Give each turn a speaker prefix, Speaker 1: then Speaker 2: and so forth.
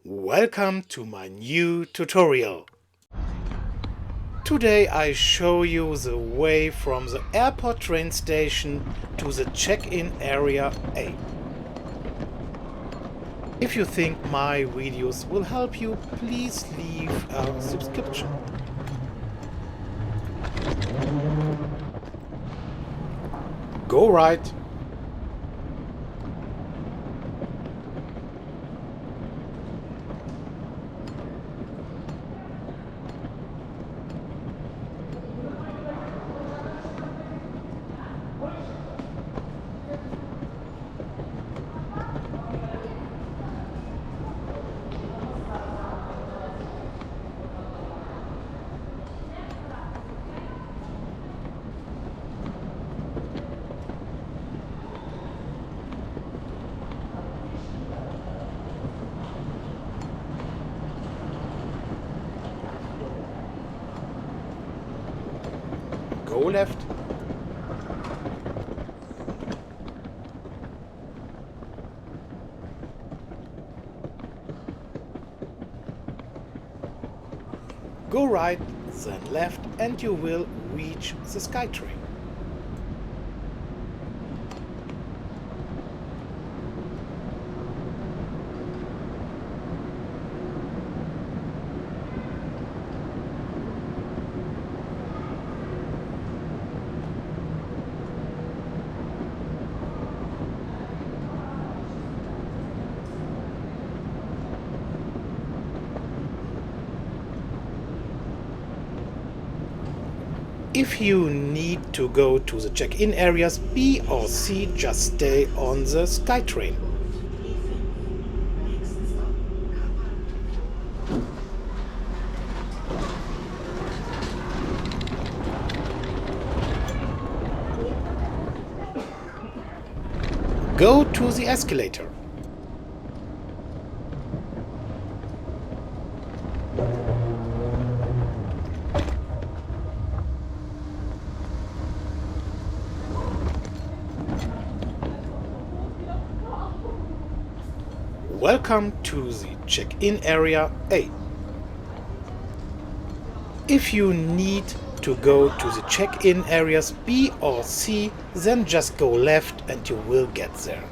Speaker 1: Welcome to my new tutorial. Today I show you the way from the airport train station to the check-in area A. If you think my videos will help you, please leave a subscription. Go right. Go left. Go right, then left, and you will reach the SkyTrain. If you need to go to the check-in areas B or C, just stay on the SkyTrain. Go to the escalator. Welcome to the check-in area A. If you need to go to the check-in areas B or C, then just go left and you will get there.